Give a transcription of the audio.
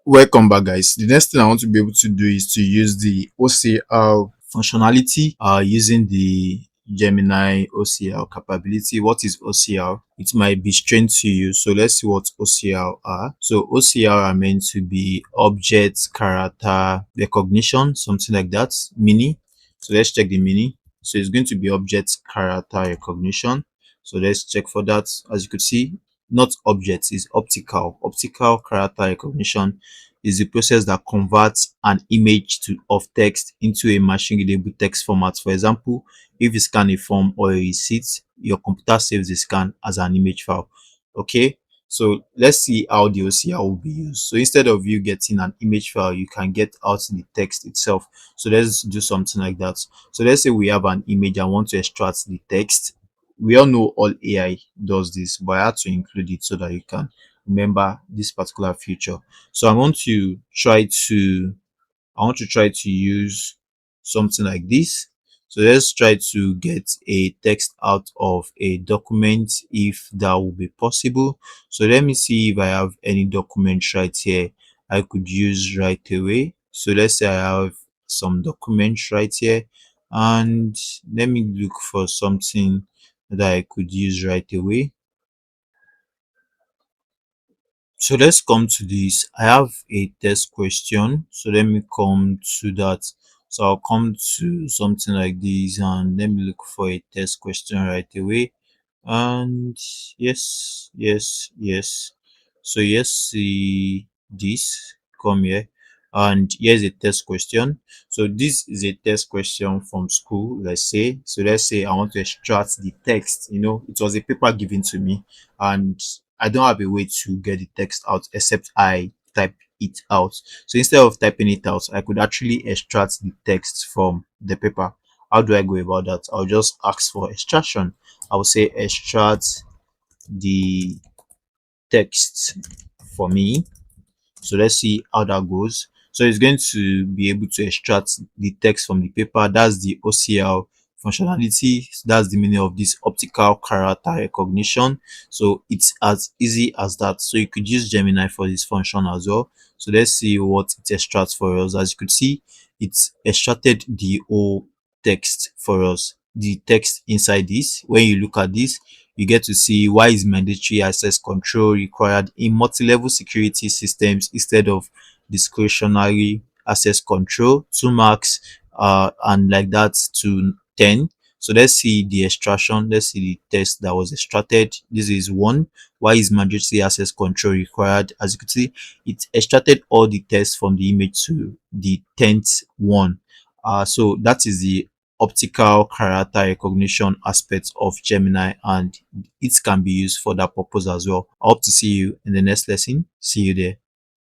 Welcome back, guys. The next thing I want to be able to do is to use the OCR functionality using the Gemini OCR capability. What is OCR? It might be strange to you, so let's see what OCR are. So OCR are meant to be object character recognition, something like that. Mini. So let's check the mini. So it's going to be object character recognition. So let's check for that. As you could see, not objects, is optical character recognition is the process that converts an image of text into a machine readable text format. For example, if you scan a form or a receipt, your computer saves the scan as an image file. Okay, so let's see how the OCR will be used. So instead of you getting an image file, you can get out the text itself. So let's do something like that. So let's say we have an image and want to extract the text. We all know all AI does this, but I had to include it so that you can remember this particular feature. So I want to try to use something like this. So let's try to get a text out of a document if that will be possible. So let me see if I have any document right here I could use right away. So let's say I have some documents right here, and let me look for something that I could use right away. So let's come to this. I have a test question. So let me come to that. So I'll come to something like this and let me look for a test question right away. And yes. So yes, see this, come here, and here's a test question. So this is a test question from school, let's say. So let's say I want to extract the text. It was a paper given to me, and I don't have a way to get the text out except I type it out. So instead of typing it out, I could actually extract the text from the paper. How do I go about that? I'll just ask for extraction. I'll say extract the text for me. So let's see how that goes. So it's going to be able to extract the text from the paper. That's the OCR functionality. That's the meaning of this optical character recognition. So it's as easy as that. So you could use Gemini for this function as well. So let's see what it extracts for us. As you could see, it's extracted the whole text for us. The text inside this, when you look at this, you get to see why is mandatory access control required in multi-level security systems instead of discretionary access control. 2 marks, and like that to 10. So let's see the extraction. Let's see the text that was extracted. This is 1. Why is mandatory access control required? As you can see, it extracted all the text from the image to the 10th one. So that is the optical character recognition aspect of Gemini, and it can be used for that purpose as well. I hope to see you in the next lesson. See you there.